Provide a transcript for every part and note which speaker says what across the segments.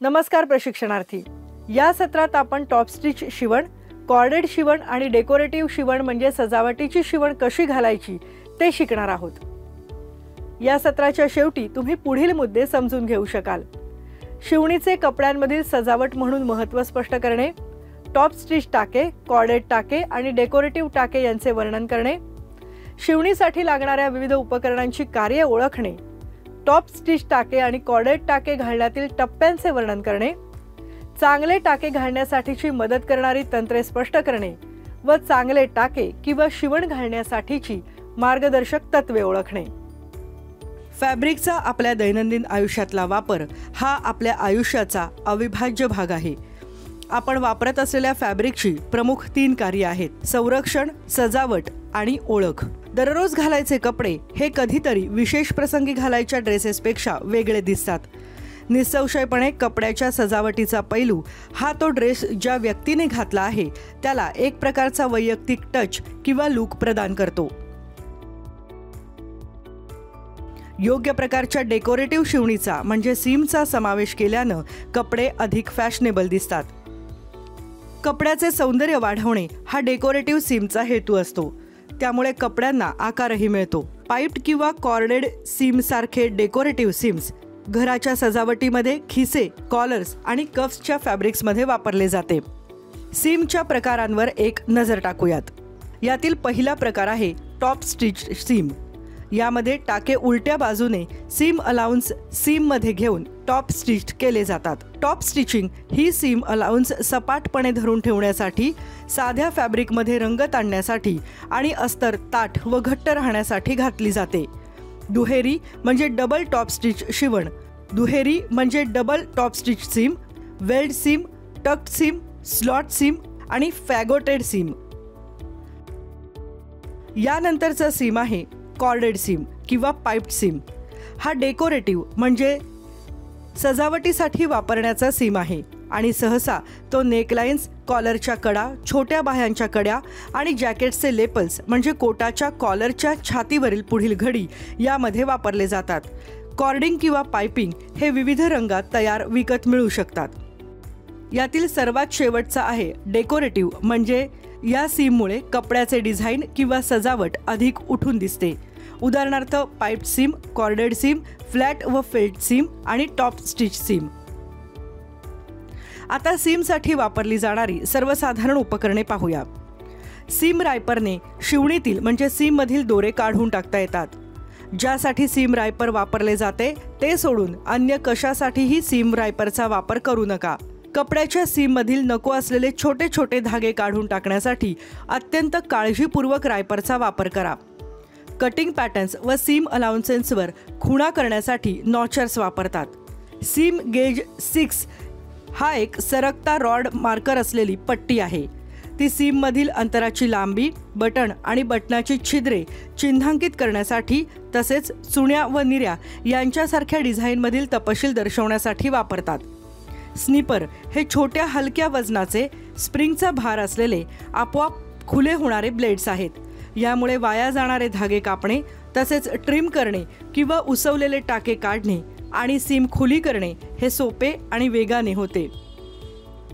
Speaker 1: नमस्कार प्रशिक्षणार्थी। या सत्रात आपण टॉप स्टिच शिवण, कॉर्डेड शिवण आणि डेकोरेटिव्ह शिवण म्हणजे सजावटीची शिवण कशी घालायची ते शिकणार आहोत। या सत्राच्या शेवटी तुम्ही पुढील मुद्दे समजून घेऊ शकाल। शिवणीचे कपड्यांमधील सजावट म्हणून महत्त्व स्पष्ट करणे, टॉप स्टिच टाके, कॉर्डेड टाके आणि डेकोरेटिव्ह टाके यांचे वर्णन करणे, शिवणीसाठी लागणाऱ्या विविध उपकरणांची कार्ये ओळखणे, टॉप स्टिच टाके आणि कॉर्डेड टाके घालण्यातील टप्प्यांचे वर्णन करणे, चांगले टाके घालण्यासाठीची मदत करणारी तंत्रे स्पष्ट करणे व चांगले टाके किंवा शिवण घालण्यासाठीची मार्गदर्शक तत्त्वे ओळखणे। फॅब्रिकचा आपल्या दैनंदिन आयुष्यातला वापर हा आपल्या आयुष्याचा अविभाज्य भाग आहे। आपण वापरत असलेल्या फॅब्रिकची प्रमुख 3 कार्ये आहेत: संरक्षण, सजावट आणि ओळख। दररोज घालायचे कपडे हे कधीतरी विशेष प्रसंगी घालायच्या ड्रेसेसपेक्षा वेगळे दिसतात। निसंशयपणे कपड्याच्या सजावटीचा पैलू हा तो ड्रेस ज्या व्यक्तीने घातला आहे त्याला एक प्रकारचा वैयक्तिक टच किंवा लुक प्रदान करतो। योग्य प्रकारच्या डेकोरेटिव्ह शिवणीचा म्हणजे सीमचा समावेश केल्यानं कपडे अधिक फॅशनेबल दिसतात। कपड्याचे सौंदर्य वाढवणे हा डेकोरेटिव्ह सीमचा हेतू असतो, त्यामुळे कपड्यांना आकारही मिळतो। पाइप्ड किंवा कॉर्डेड सीम सारखे डेकोरेटिव्ह सीम्स घराच्या सजावटीमध्ये खिसे, कॉलर्स आणि कफ्सच्या फॅब्रिक्समध्ये वापरले जाते। सीमच्या प्रकारांवर एक नजर टाकूयात। यातील पहिला प्रकार आहे टॉप स्टिच सीम। यामध्ये टाके उलट्या बाजूने सीम अलाउन्स सीममध्ये घेऊन टॉप स्टिच केले जातात। टॉप स्टिचिंग ही सीम अलाउन्स सपाटपणे धरून ठेवण्यासाठी, साध्या फॅब्रिकमध्ये रंगत आणण्यासाठी आणि अस्तर ताठ व घट्ट राहण्यासाठी घातली जाते। दुहेरी म्हणजे डबल टॉप स्टिच शिवण। दुहेरी म्हणजे double top stitch seam, welt seam, tucked seam, slot seam आणि फॅगोटेड सीम। यानंतरचा सीम आहे कॉर्डेड सीम किंवा पाइप्ड सीम। हा डेकोरेटिव्ह म्हणजे सजावटीसाठी वापरण्याचा सीम आहे आणि सहसा तो नेकलाइन्स, कॉलरच्या कडा, छोट्या बाह्यांच्या कड्या आणि जॅकेट्सचे लेपल्स म्हणजे कोटाच्या कॉलरच्या छातीवरील पुढील घडी यामध्ये वापरले जातात। कॉर्डिंग किंवा पाइपिंग हे विविध रंगात तयार विकत मिळू शकतात। यातील सर्वात शेवटचा आहे डेकोरेटिव्ह म्हणजे या सीममुळे कपड्याचे डिझाईन किंवा सजावट अधिक उठून दिसते। उदाहरणार्थ piped seam, corded seam, flat व फेल्ड सीम आणि टॉप स्टिच सीम। आता सीमसाठी वापरली जाणारी सर्वसाधारण उपकरणे पाहूया। सीम रायपरने शिवणीतील म्हणजे सीममधील दोरे काढून टाकता येतात। ज्यासाठी सीम रायपर वापरले जाते ते सोडून अन्य कशासाठीही सीम रायपरचा वापर करू नका। कपड्याच्या सीममधील नको असलेले छोटे छोटे धागे काढून टाकण्यासाठी अत्यंत काळजीपूर्वक रायपरचा वापर करा। कटिंग पॅटर्न्स व सीम अलाउन्सेसवर खुणा करण्यासाठी नॉचर्स वापरतात। सीम गेज 6 हा एक सरकता रॉड मार्कर असलेली पट्टी आहे। ती सीममधील अंतराची लांबी, बटण आणि बटनाची छिद्रे चिन्हांकित करण्यासाठी तसेच चुण्या व निऱ्या यांच्यासारख्या डिझाईनमधील तपशील दर्शवण्यासाठी वापरतात। स्निपर हे छोट्या हलक्या वजनाचे स्प्रिंगचा भार असलेले आपोआप खुले होणारे ब्लेड्स आहेत। यामुळे वाया जाणारे धागे कापणे तसेच ट्रिम करणे किंवा उसवलेले टाके काढणे आणि सीम खुली करणे हे सोपे आणि वेगाने होते।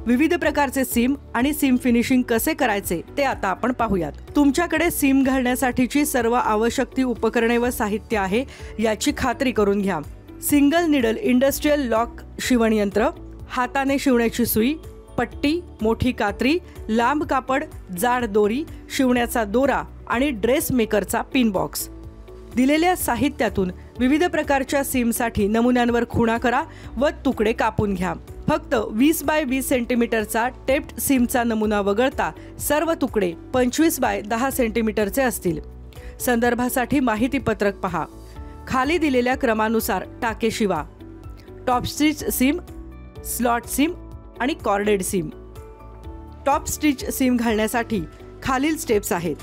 Speaker 1: विविध प्रकारचे सीम आणि सीम फिनिशिंग कसे करायचे ते आता आपण पाहूयात। तुमच्याकडे सीम घालण्यासाठीची सर्व आवश्यक ती उपकरणे व साहित्य आहे याची खात्री करून घ्या। सिंगल निडल इंडस्ट्रियल लॉक शिवण यंत्र, हाताने शिवण्याची सुई, पट्टी, मोठी कात्री, लांब कापड, जाड दोरी, शिवण्याचा दोरा आणि ड्रेस मेकरचा पिन बॉक्स। दिलेल्या साहित्यातून विविध प्रकारच्या सीमसाठी नमुन्यांवर खुणा करा व तुकडे कापून घ्या। फक्त 20 बाय 20 सेंटीमीटरचा टेप्ड सीमचा नमुना वगळता सर्व तुकडे 25 बाय 10 सेंटीमीटरचे असतील। संदर्भासाठी माहिती पत्रक पहा। खाली दिलेल्या क्रमानुसार टाके शिवा। Top stitch seam, slot seam आणि corded seam. Top stitch seam घालण्यासाठी खालील स्टेप्स आहेत।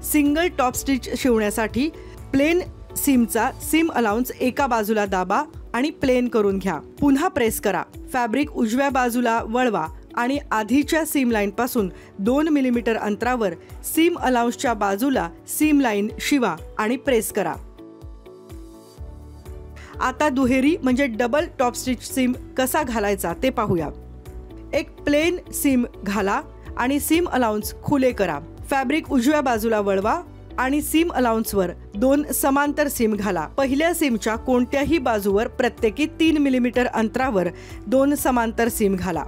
Speaker 1: सिंगल टॉप स्टिच शिवण्यासाठी प्लेन सीमचा सीम अलाउन्स एका बाजूला दाबा आणि प्लेन करून घ्या। पुन्हा प्रेस करा। फॅब्रिक उजव्या बाजूला वळवा आणि आधीच्या सीम लाईन पासून 2 मिलीमीटर अंतरावर सीम अलाउन्सच्या बाजूला सीम लाईन शिवा आणि प्रेस करा। आता दुहेरी म्हणजे डबल टॉप स्टिच सीम कसा घालायचा ते पाहूया। एक प्लेन सीम घाला आणि सीम अलाउन्स खुले करा। फॅब्रिक उजव्या बाजूला वळवा आणि सीम अलाउन्सवर 2 समांतर सीम घाला। पहिल्या सीमच्या कोणत्याही बाजूवर प्रत्येकी 3 मिलीमीटर अंतरावर 2 समांतर सीम घाला।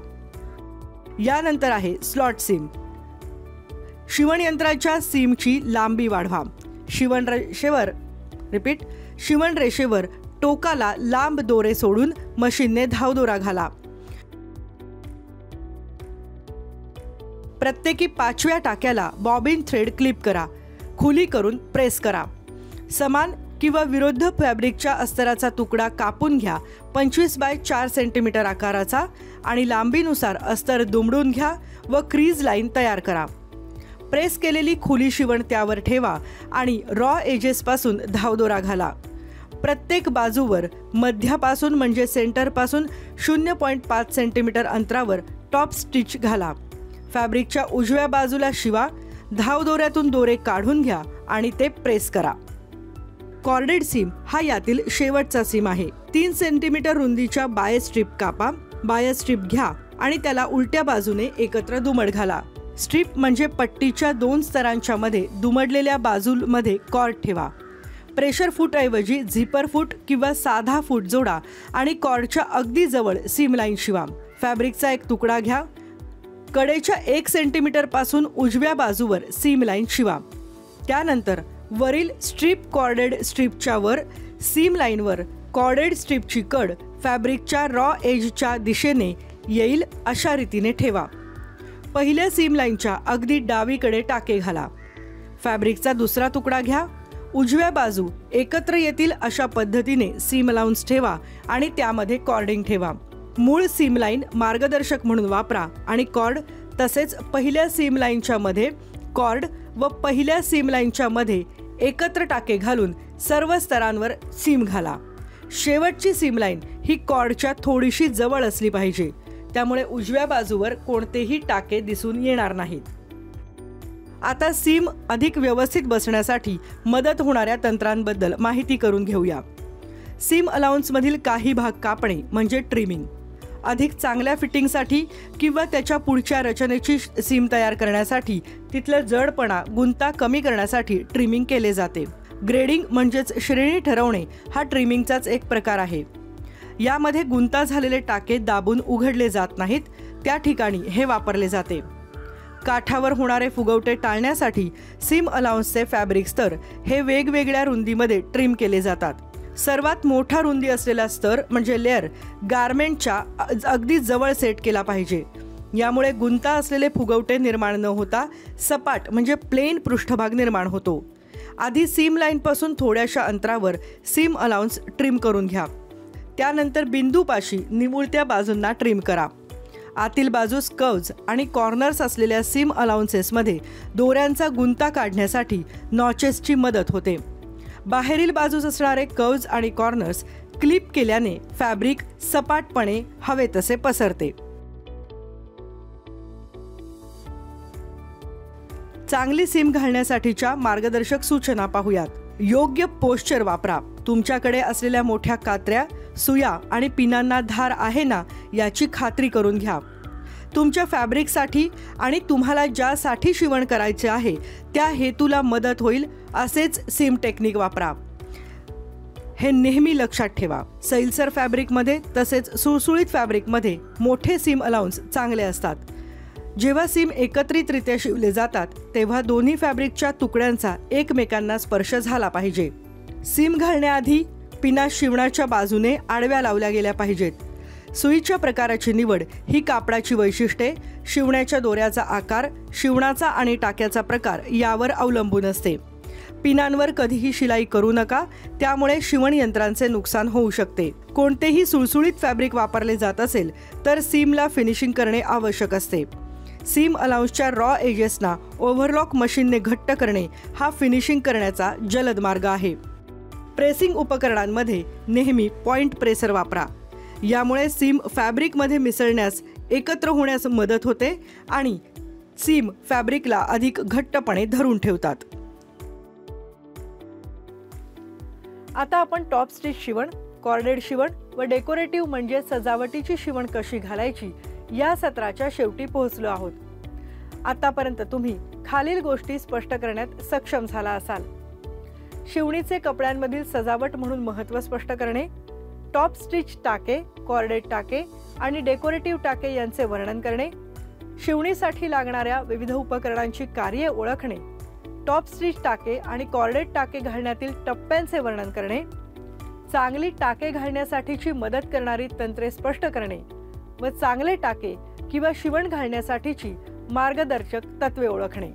Speaker 1: यानंतर आहे स्लॉट सीम। शिवण यंत्राच्या सीमची लांबी वाढवा। शिवण रेषेवर टोकाला लांब दोरे सोडून मशीनने धावदोरा घाला। प्रत्येकी 5व्या टाक्याला बॉबिन थ्रेड क्लिप करा। खुली करून प्रेस करा। समान किंवा विरुद्ध फॅब्रिकच्या अस्तराचा तुकडा कापून घ्या। 25 बाय 4 सेंटीमीटर आकाराचा आणि लांबीनुसार अस्तर दुमडून घ्या व क्रीज लाईन तयार करा। प्रेस केलेली खुली शिवण त्यावर ठेवा आणि रॉ एजेस पासून धावदोरा घाला। प्रत्येक बाजूवर मध्यापासून म्हणजे सेंटर पासून 0.5 सेंटीमीटर अंतरावर टॉप स्टिच घाला। फॅब्रिकच्या उजव्या बाजूला शिवा। धावदोऱ्यातून दोरे काढून घ्या आणि ते प्रेस करा। कॉर्डेड सीम हा यातील शेवटचा सीम आहे। 3 सेंटीमीटर रुंदीच्या बायस स्ट्रीप कापा। बायस स्ट्रीप घ्या आणि त्याला उलट्या बाजूने एकत्र दुमड घाला। स्ट्रीप म्हणजे पट्टीच्या 2 स्तरांच्या मध्ये दुमडलेल्या बाजूमध्ये कॉर्ड ठेवा। प्रेशर फूट ऐवजी झिपर फूट किंवा साधा फूट जोडा आणि कॉर्डच्या अगदी जवळ सीम लाईन शिवा। फॅब्रिकचा एक तुकडा घ्या। कडेच्या 1 सेंटीमीटर पासून उजव्या बाजूवर सीम लाईन शिवा। त्यानंतर वरील स्ट्रीप कॉर्डेड स्ट्रीपच्या वर सीम लाईनवर कॉर्डेड स्ट्रीपची कड फॅब्रिकच्या रॉ एजच्या दिशेने येईल अशा रीतीने ठेवा। पहिल्या सीम लाईनच्या अगदी डावीकडे टाके घाला। फॅब्रिकचा दुसरा तुकडा घ्या। उजव्या बाजू एकत्र येतील अशा पद्धतीने सीम अलाउन्स ठेवा आणि त्यामध्ये कॉर्डिंग ठेवा। मूळ सीम लाईन मार्गदर्शक म्हणून वापरा आणि कॉर्ड तसेच पहिल्या सीम लाईनच्या मध्ये कॉर्ड व पहिल्या सीम लाईनच्या मध्ये एकत्र टाके घालून सर्व स्तरांवर सीम घाला। शेवटची सीम लाईन ही कॉर्डच्या थोडीशी जवळ असली पाहिजे, त्यामुळे उजव्या बाजूवर कोणतेही टाके दिसून येणार नाहीत। आता सीम अधिक व्यवस्थित बसण्यासाठी मदत होणाऱ्या तंत्रांबद्दल माहिती करून घेऊया। सीम अलाउन्स मधील काही भाग कापणे म्हणजे ट्रिमिंग। अधिक चांगल्या फिटिंगसाठी किंवा त्याच्या पुढच्या रचनेची सीम तयार करण्यासाठी तिथलं जडपणा गुंता कमी करण्यासाठी ट्रिमिंग केले जाते। ग्रेडिंग म्हणजेच श्रेणी ठरवणे हा ट्रिमिंगचाच एक प्रकार आहे। यामध्ये गुंता झालेले टाके दाबून उघडले जात नाहीत, त्या ठिकाणी हे वापरले जाते। काठावर होणारे फुगवटे टाळण्यासाठी सीम अलाउन्सचे फॅब्रिक स्तर हे वेगवेगळ्या रुंदीमध्ये ट्रिम केले जातात। सर्वात मोठा रुंदी असलेला स्तर म्हणजे लेअर गारमेंटच्या अगदी जवळ सेट केला पाहिजे। यामुळे गुंता असलेले फुगवटे निर्माण न होता सपाट म्हणजे प्लेन पृष्ठभाग निर्माण होतो। आधी सीम लाईन पासून थोड्याशा अंतरावर सीम अलाउन्स ट्रिम करून घ्या। त्यानंतर बिंदूपाशी निमुळत्या बाजूंना ट्रिम करा। आतील बाजूस कर्व्ज आणि कॉर्नर्स असलेल्या सीम अलाउन्सेसमध्ये दोऱ्यांचा गुंता काढण्यासाठी नॉचेसची मदत होते। बाहेरील बाजूस असणारे कर्व्ज आणि कॉर्नर्स क्लिप केल्याने फॅब्रिक सपाटपणे हवे तसे पसरते। चांगली सीम घालण्यासाठीच्या मार्गदर्शक सूचना पाहूयात। योग्य पोश्चर वापरा। तुमच्याकडे असलेल्या मोठ्या कात्र्या, सुया आणि पिनांना धार आहे ना याची खात्री करून घ्या। तुमच्या फॅब्रिकसाठी आणि तुम्हाला ज्यासाठी शिवण करायचे आहे त्या हेतूला मदत होईल असेच सीम टेक्निक वापरा। हे नेहमी लक्षात ठेवा। सैलसर फॅब्रिकमध्ये तसेच सुळसुळीत फॅब्रिकमध्ये मोठे सीम अलाउन्स चांगले असतात। जेव्हा सीम एकत्रितरित्या शिवले जातात तेव्हा दोन्ही फॅब्रिकच्या तुकड्यांचा एकमेकांना स्पर्श झाला पाहिजे। सीम घालण्याआधी पिना शिवणाच्या बाजूने आडव्या लावल्या गेल्या पाहिजेत। सुईच्या प्रकाराची निवड ही कापडाची वैशिष्ट्ये, शिवण्याच्या दोऱ्याचा आकार, शिवणाचा आणि टाक्याचा प्रकार यावर अवलंबून असते। पिनांवर कधीही शिलाई करू नका, त्यामुळे शिवण यंत्रांचे नुकसान होऊ शकते। कोणतेही सुळसुळीत फॅब्रिक वापरले जात असेल तर सीमला फिनिशिंग करणे आवश्यक असते। सीम अलाउन्सच्या रॉ एजेसना ओव्हरलॉक मशीनने घट्ट करणे हा फिनिशिंग करण्याचा जलद मार्ग आहे। प्रेसिंग उपकरणांमध्ये नेहमी पॉइंट प्रेसर वापरा। यामुळे सीम फॅब्रिकमध्ये मिसळण्यास एकत्र होण्यास मदत होते आणि सीम फॅब्रिकला अधिक घट्टपणे धरून ठेवतात। आता आपण टॉप स्टिच शिवण कॉर्डेड शिवण व डेकोरेटिव्ह म्हणजे सजावटीची शिवण कशी घालायची या सत्राच्या शेवटी पोहोचलो आहोत। आतापर्यंत तुम्ही खालील गोष्टी स्पष्ट करण्यात सक्षम झाला असाल। शिवणीचे कपड्यांमधील सजावट म्हणून महत्त्व स्पष्ट करणे, टॉप स्टिच टाके, कॉर्डेड टाके आणि डेकोरेटिव्ह टाके यांचे वर्णन करणे, शिवणीसाठी लागणाऱ्या विविध उपकरणांची कार्ये ओळखणे, टॉप स्टिच टाके आणि कॉर्डेड टाके घालण्यातील टप्प्यांचे वर्णन करणे, चांगली टाके घालण्यासाठीची मदत करणारी तंत्रे स्पष्ट करणे व चांगले टाके किंवा शिवण घालण्यासाठीची मार्गदर्शक तत्त्वे ओळखणे।